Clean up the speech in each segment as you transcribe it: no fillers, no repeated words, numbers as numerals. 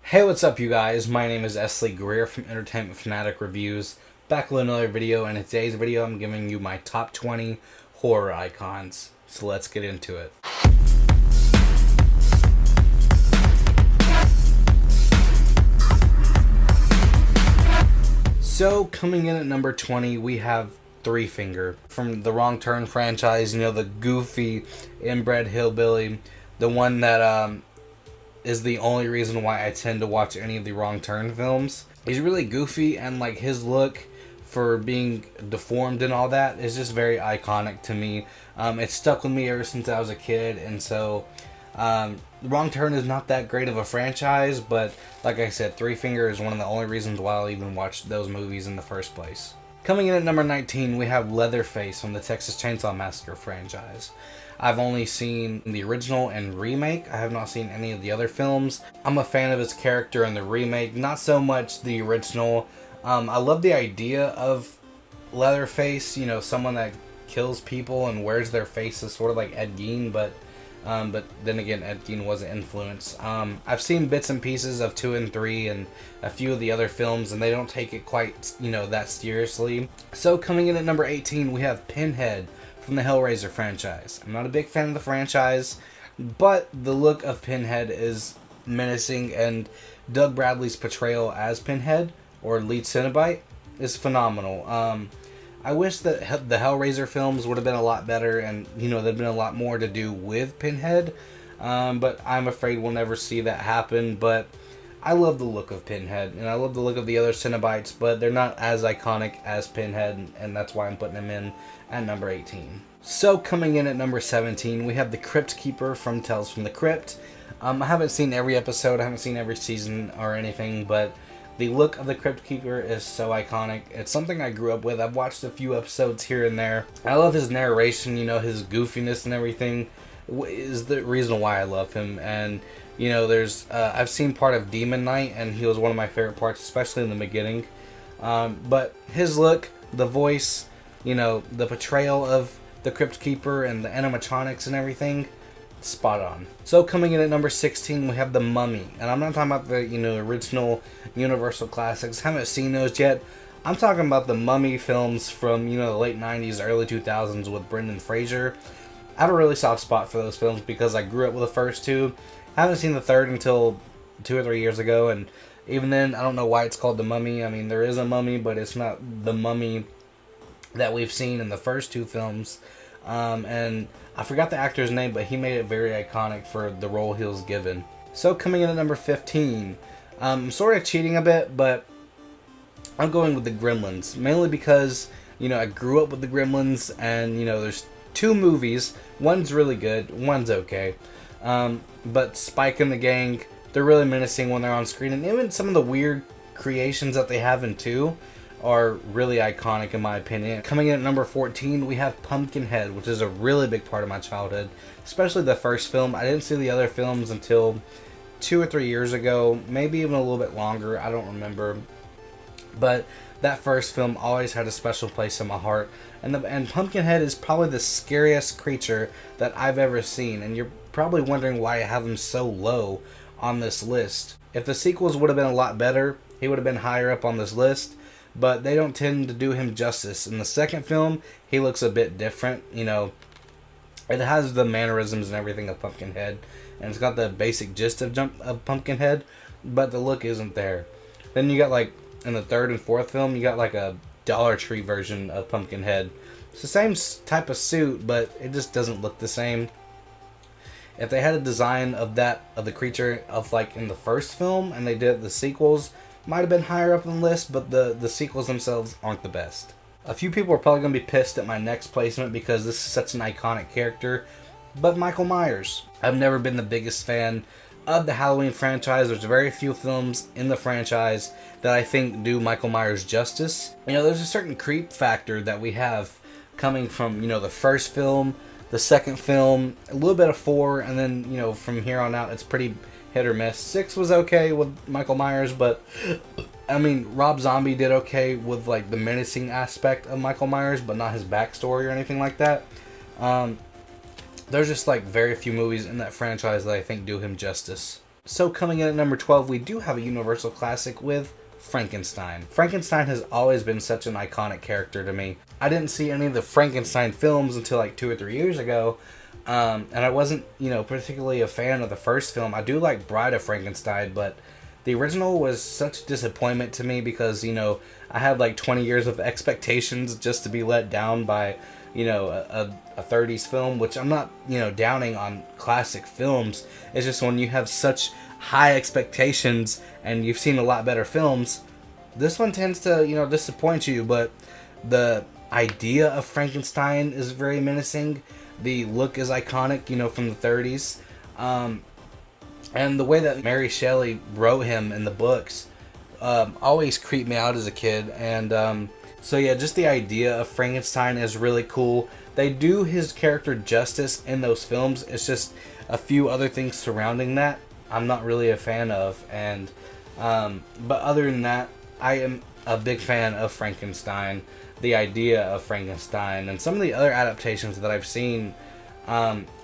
Hey, what's up, you guys? My name is Esley Greer from Entertainment Fanatic Reviews, back with another video, and in today's video I'm giving you my top 20 horror icons. So let's get into it. So, coming in at number 20, we have Three Finger from the Wrong Turn franchise, the goofy, inbred hillbilly, the one that, is the only reason why I tend to watch any of the Wrong Turn films. He's really goofy, and like his look for being deformed and all that is just very iconic to me. It stuck with me ever since I was a kid, and so Wrong Turn is not that great of a franchise, but like I said, Three Finger is one of the only reasons why I'll even watch those movies in the first place. Coming in at number 19, we have Leatherface from the Texas Chainsaw Massacre franchise. I've only seen the original and remake. I have not seen any of the other films. I'm a fan of his character in the remake, not so much the original. I love the idea of Leatherface, someone that kills people and wears their faces, sort of like Ed Gein, but then again, Ed Gein was an influence. I've seen bits and pieces of 2 and 3 and a few of the other films, and they don't take it quite, that seriously. So coming in at number 18, we have Pinhead from the Hellraiser franchise. I'm not a big fan of the franchise, but the look of Pinhead is menacing, and Doug Bradley's portrayal as Pinhead, or lead Cenobite, is phenomenal. I wish that the Hellraiser films would have been a lot better, and there'd been a lot more to do with Pinhead, but I'm afraid we'll never see that happen. But I love the look of Pinhead, and I love the look of the other Cenobites, but they're not as iconic as Pinhead, and that's why I'm putting them in at number 18. So coming in at number 17, we have the Crypt Keeper from Tales from the Crypt. I haven't seen every episode, I haven't seen every season or anything, but the look of the Crypt Keeper is so iconic. It's something I grew up with. I've watched a few episodes here and there. I love his narration, his goofiness and everything is the reason why I love him. And, I've seen part of Demon Knight, and he was one of my favorite parts, especially in the beginning. But his look, the voice, the portrayal of the Crypt Keeper and the animatronics and everything, spot on. So coming in at number 16, we have The Mummy. And I'm not talking about the, original Universal classics. Haven't seen those yet. I'm talking about the Mummy films from, the late 90s, early 2000s with Brendan Fraser. I have a really soft spot for those films because I grew up with the first two. I haven't seen the third until 2 or 3 years ago, and even then, I don't know why it's called The Mummy. I mean, there is a mummy, but it's not the mummy that we've seen in the first two films. And I forgot the actor's name, but he made it very iconic for the role he was given. So coming in at number 15, I'm sort of cheating a bit, but I'm going with the Gremlins, mainly because, I grew up with the Gremlins, and, there's 2 movies. One's really good, one's okay. But Spike and the gang, they're really menacing when they're on screen, and even some of the weird creations that they have in 2 are really iconic in my opinion. Coming in at number 14, we have Pumpkinhead, which is a really big part of my childhood, especially the first film. I didn't see the other films until 2 or 3 years ago, maybe even a little bit longer, I don't remember. But that first film always had a special place in my heart. And Pumpkinhead is probably the scariest creature that I've ever seen, and you're probably wondering why I have him so low on this list. If the sequels would have been a lot better, he would have been higher up on this list, but they don't tend to do him justice. In the second film, he looks a bit different, It has the mannerisms and everything of Pumpkinhead, and it's got the basic gist of Pumpkinhead, but the look isn't there. Then you got, in the third and fourth film, you got, a Dollar Tree version of Pumpkinhead. It's the same type of suit, but it just doesn't look the same. If they had a design of the creature in the first film, and they did the sequels, might have been higher up on the list, but the sequels themselves aren't the best. A few people are probably going to be pissed at my next placement because this is such an iconic character, but Michael Myers. I've never been the biggest fan of the Halloween franchise. There's very few films in the franchise that I think do Michael Myers justice. There's a certain creep factor that we have coming from, the first film, the second film, a little bit of 4, and then, from here on out, it's pretty hit or miss. 6 was okay with Michael Myers, but, Rob Zombie did okay with, the menacing aspect of Michael Myers, but not his backstory or anything like that. There's just, very few movies in that franchise that I think do him justice. So coming in at number 12, we do have a Universal classic with Frankenstein. Frankenstein has always been such an iconic character to me. I didn't see any of the Frankenstein films until like 2 or 3 years ago, and I wasn't, particularly a fan of the first film. I do like Bride of Frankenstein, but the original was such a disappointment to me because, I had like 20 years of expectations just to be let down by, a 30s film, which I'm not, downing on classic films. It's just when you have such high expectations and you've seen a lot better films, this one tends to, disappoint you. But the idea of Frankenstein is very menacing. The look is iconic, from the 30s. And the way that Mary Shelley wrote him in the books always creeped me out as a kid. And so yeah, just the idea of Frankenstein is really cool. They do his character justice in those films. It's just a few other things surrounding that I'm not really a fan of. And but other than that, I am a big fan of Frankenstein. The idea of Frankenstein and some of the other adaptations that I've seen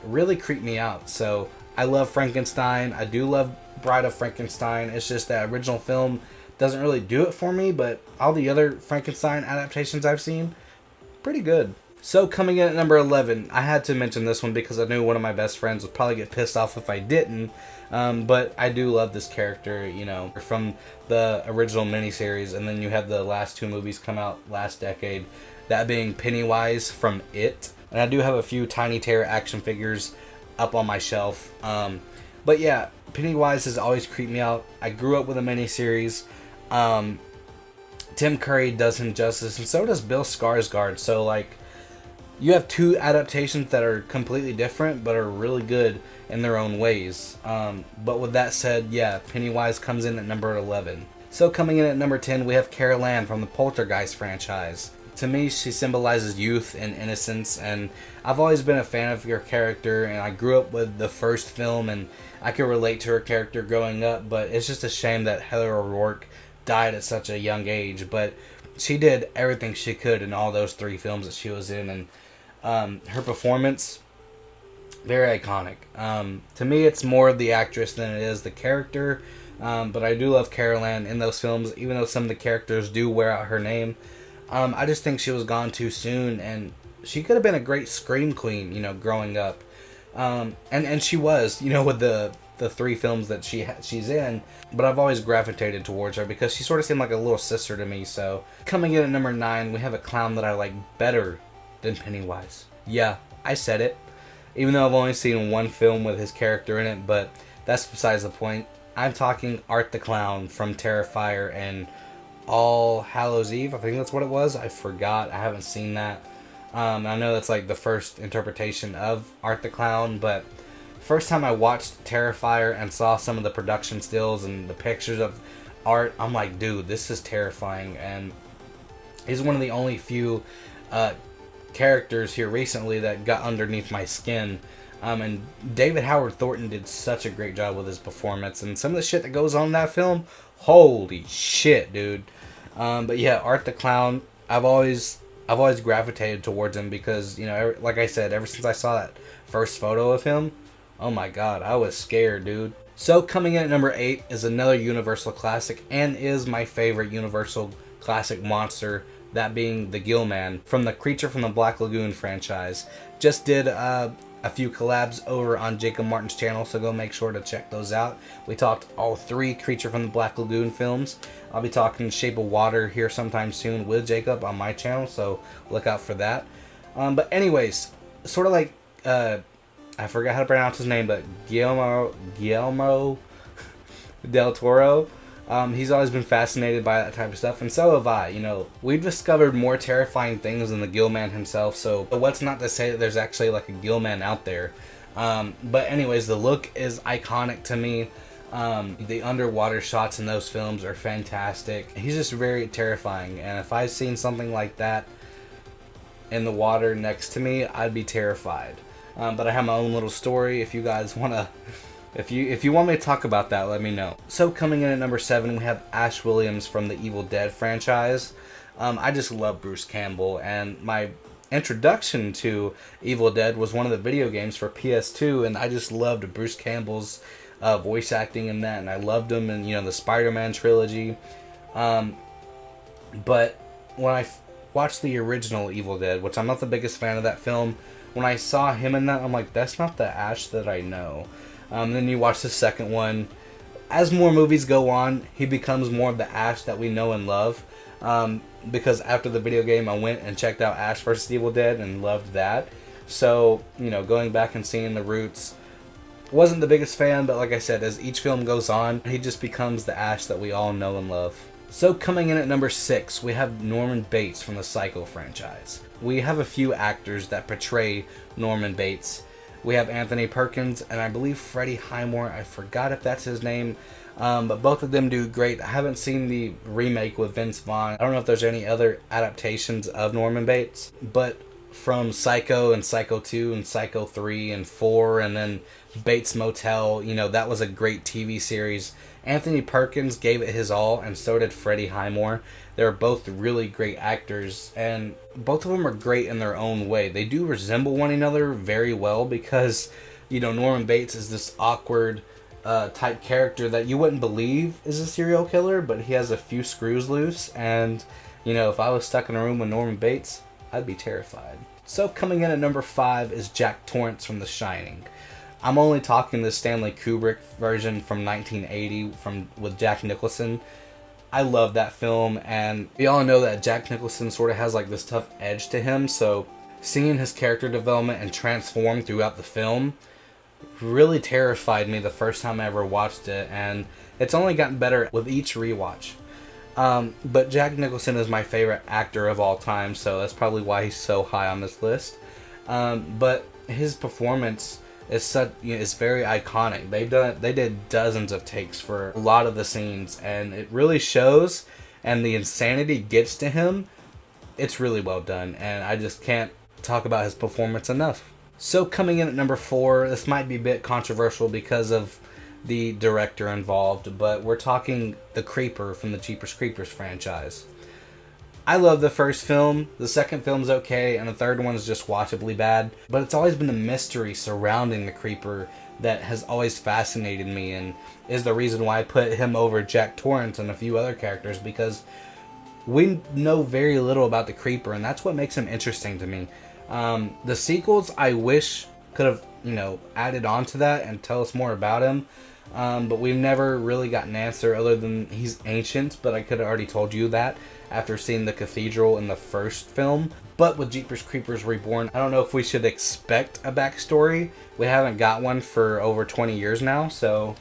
really creep me out. So I love Frankenstein. I do love Bride of Frankenstein. It's just that original film doesn't really do it for me, but all the other Frankenstein adaptations I've seen, pretty good. So coming in at number 11, I had to mention this one because I knew one of my best friends would probably get pissed off if I didn't. But I do love this character, from the original miniseries, and then you have the last 2 movies come out last decade, that being Pennywise from It. And I do have a few Tiny Terror action figures up on my shelf. But yeah, Pennywise has always creeped me out. I grew up with a miniseries. Tim Curry does him justice, and so does Bill Skarsgård. So like, you have 2 adaptations that are completely different, but are really good in their own ways. But with that said, yeah, Pennywise comes in at number 11. So coming in at number 10, we have Carol Ann from the Poltergeist franchise. To me, she symbolizes youth and innocence, and I've always been a fan of her character, and I grew up with the first film, and I could relate to her character growing up, but it's just a shame that Heather O'Rourke died at such a young age. But she did everything she could in all those 3 films that she was in, and her performance, very iconic. To me, it's more of the actress than it is the character, but I do love Carol Ann in those films, even though some of the characters do wear out her name. I just think she was gone too soon, and she could have been a great scream queen, growing up. And she was, with the 3 films that she's in, but I've always gravitated towards her because she sort of seemed like a little sister to me. So coming in at number 9, we have a clown that I like better than Pennywise. Yeah, I said it, even though I've only seen 1 film with his character in it, but that's besides the point. I'm talking Art the Clown from Terrifier and All Hallows Eve. I think that's what it was. I forgot. I haven't seen that. I know that's like the first interpretation of Art the Clown, but first time I watched Terrifier and saw some of the production stills and the pictures of Art, I'm like, dude, this is terrifying. And he's one of the only few characters here recently that got underneath my skin. And David Howard Thornton did such a great job with his performance, and some of the shit that goes on in that film, holy shit, dude. But yeah, Art the Clown, I've always gravitated towards him because, like I said, ever since I saw that first photo of him, oh my god, I was scared, dude. So coming in at number 8 is another Universal classic, and is my favorite Universal classic monster, that being the Gill-Man from the Creature from the Black Lagoon franchise. Just did a few collabs over on Jacob Martin's channel, so go make sure to check those out. We talked all 3 Creature from the Black Lagoon films. I'll be talking Shape of Water here sometime soon with Jacob on my channel, so look out for that. But anyways, sort of like, I forgot how to pronounce his name, but Guillermo del Toro. He's always been fascinated by that type of stuff, and so have I. We've discovered more terrifying things than the Gill-Man himself, so what's not to say that there's actually like a Gill-Man out there. But anyways, the look is iconic to me. The underwater shots in those films are fantastic. He's just very terrifying, and if I've seen something like that in the water next to me, I'd be terrified. But I have my own little story. If you guys want to... If you want me to talk about that, let me know. So coming in at number 7, we have Ash Williams from the Evil Dead franchise. I just love Bruce Campbell, and my introduction to Evil Dead was one of the video games for PS2, and I just loved Bruce Campbell's voice acting in that, and I loved him in, you know, the Spider-Man trilogy. But when I watched the original Evil Dead, which I'm not the biggest fan of that film, when I saw him in that, I'm like, that's not the Ash that I know. Then you watch the second one. As more movies go on, he becomes more of the Ash that we know and love. Because after the video game, I went and checked out Ash vs. Evil Dead and loved that. So, you know, going back and seeing the roots, wasn't the biggest fan, but like I said, as each film goes on, he just becomes the Ash that we all know and love. So coming in at number 6, we have Norman Bates from the Psycho franchise. We have a few actors that portray Norman Bates. We have Anthony Perkins and I believe Freddie Highmore. I forgot if that's his name, but both of them do great. I haven't seen the remake with Vince Vaughn. I don't know if there's any other adaptations of Norman Bates, but from Psycho and Psycho 2 and Psycho 3 and 4 and then Bates Motel, you know, that was a great TV series. Anthony Perkins gave it his all, and so did Freddie Highmore. They're both really great actors, and both of them are great in their own way. They do resemble one another very well because, you know, Norman Bates is this awkward type character that you wouldn't believe is a serial killer, but he has a few screws loose, and, you know, if I was stuck in a room with Norman Bates, I'd be terrified. So coming in at number 5 is Jack Torrance from The Shining. I'm only talking the Stanley Kubrick version from 1980 with Jack Nicholson. I love that film, and we all know that Jack Nicholson sort of has like this tough edge to him, so seeing his character development and transform throughout the film really terrified me the first time I ever watched it, and it's only gotten better with each rewatch. But Jack Nicholson is my favorite actor of all time, so that's probably why he's so high on this list. But his performance is is very iconic. They did dozens of takes for a lot of the scenes, and it really shows. And the insanity gets to him. It's really well done, and I just can't talk about his performance enough. So coming in at number 4, this might be a bit controversial because of the director involved, but we're talking The Creeper from the Jeepers Creepers franchise. I love the first film, the second film's okay, and the third one's just watchably bad, but it's always been the mystery surrounding the Creeper that has always fascinated me, and is the reason why I put him over Jack Torrance and a few other characters, because we know very little about the Creeper, and that's what makes him interesting to me. The sequels, I wish could have, you know, added on to that and tell us more about him. But we've never really got an answer other than he's ancient, but I could have already told you that after seeing the cathedral in the first film. But with Jeepers Creepers Reborn, I don't know if we should expect a backstory. We haven't got one for over 20 years now, so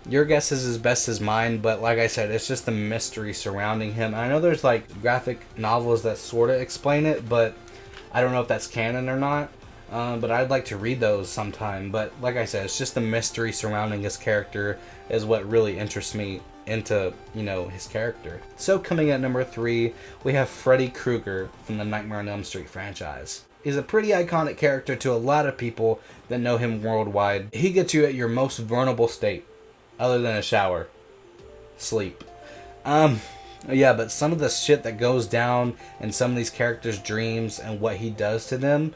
your guess is as best as mine, but like I said, it's just the mystery surrounding him. I know there's like graphic novels that sort of explain it, but I don't know if that's canon or not. But I'd like to read those sometime. But like I said, it's just the mystery surrounding his character is what really interests me into, you know, his character. So coming at number 3, we have Freddy Krueger from the Nightmare on Elm Street franchise. He's a pretty iconic character to a lot of people that know him worldwide. He gets you at your most vulnerable state, other than a shower. Sleep. Yeah, but some of the shit that goes down in some of these characters' dreams and what he does to them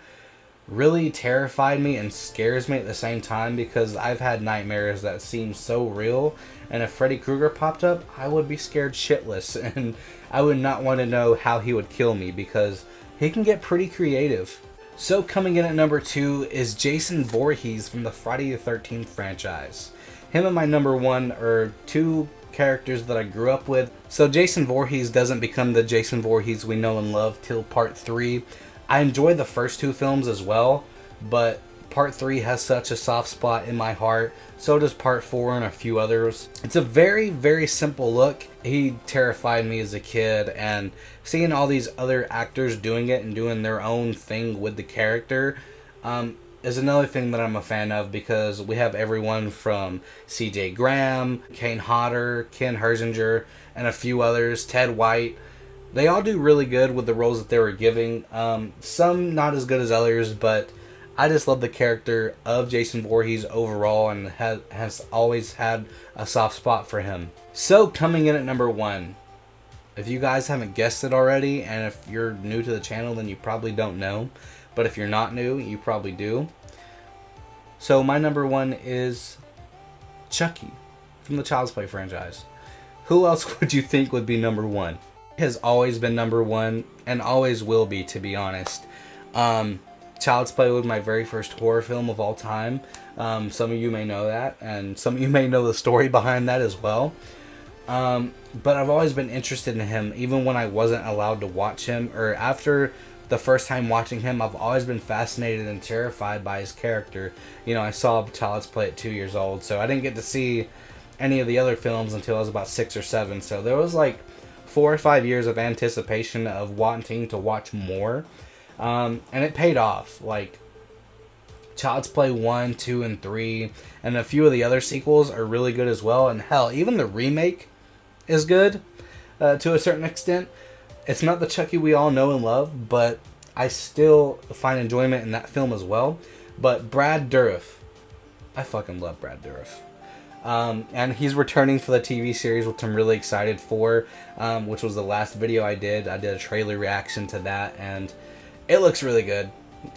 really terrified me and scares me at the same time, because I've had nightmares that seem so real, and if Freddy Krueger popped up, I would be scared shitless, and I would not want to know how he would kill me, because he can get pretty creative. So coming in at number 2 is Jason Voorhees from the Friday the 13th franchise. Him and my number 1 are 2 characters that I grew up with. So Jason Voorhees doesn't become the Jason Voorhees we know and love till part 3. I enjoy the first 2 films as well, but part 3 has such a soft spot in my heart. So does part 4 and a few others. It's a very, very simple look. He terrified me as a kid, and seeing all these other actors doing it and doing their own thing with the character is another thing that I'm a fan of, because we have everyone from C.J. Graham, Kane Hodder, Ken Herzinger, and a few others, Ted White. They all do really good with the roles that they were giving. Some not as good as others, but I just love the character of Jason Voorhees overall, and has always had a soft spot for him. So coming in at number 1, if you guys haven't guessed it already, and if you're new to the channel, then you probably don't know. But if you're not new, you probably do. So my number 1 is Chucky from the Child's Play franchise. Who else would you think would be number one? Has always been number one and always will be, to be honest. Child's Play was my very first horror film of all time. Some of you may know that, and some of you may know the story behind that as well. But I've always been interested in him, even when I wasn't allowed to watch him, or after the first time watching him. I've always been fascinated and terrified by his character. You know, I saw Child's Play at 2 years old, so I didn't get to see any of the other films until I was about 6 or 7. So there was like 4 or 5 years of anticipation of wanting to watch more, and it paid off. Like, Child's Play 1, 2, and 3, and a few of the other sequels are really good as well. And hell, even the remake is good to a certain extent. It's not the Chucky we all know and love, but I still find enjoyment in that film as well. But Brad Dourif, I fucking love Brad Dourif. And he's returning for the TV series, which I'm really excited for, which was the last video I did. I did a trailer reaction to that, and it looks really good.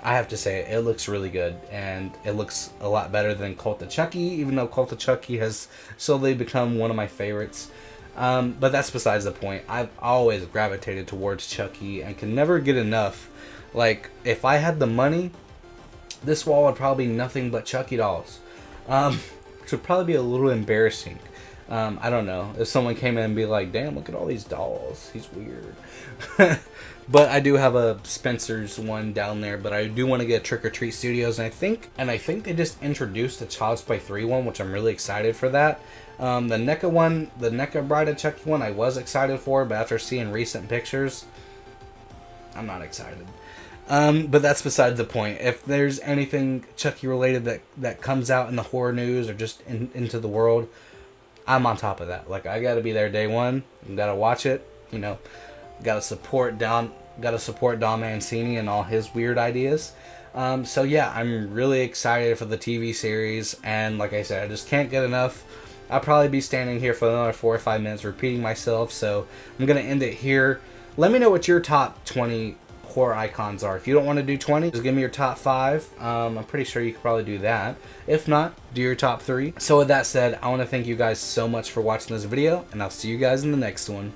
I have to say it looks really good, and it looks a lot better than Cult of Chucky, even though Cult of Chucky has slowly become one of my favorites. But that's besides the point. I've always gravitated towards Chucky and can never get enough. Like, if I had the money, this wall would probably be nothing but Chucky dolls. Which would probably be a little embarrassing. I don't know. If someone came in and be like, damn, look at all these dolls. He's weird. But I do have a Spencer's one down there. But I do want to get Trick or Treat Studios. And I think they just introduced the Child's Play 3 one, which I'm really excited for that. The NECA one, the NECA Bride of Chucky one, I was excited for. But after seeing recent pictures, I'm not excited. But that's beside the point. If there's anything Chucky related that comes out in the horror news or just into the world, I'm on top of that. Like, I gotta be there day one. Gotta watch it. You know, gotta support Dom Mancini and all his weird ideas. So yeah, I'm really excited for the TV series. And like I said, I just can't get enough. I'll probably be standing here for another 4 or 5 minutes repeating myself. So I'm gonna end it here. Let me know what your top 20 horror icons are. If you don't want to do 20, just give me your top 5. I'm pretty sure you could probably do that. If not, do your top 3. So with that said, I want to thank you guys so much for watching this video, and I'll see you guys in the next one.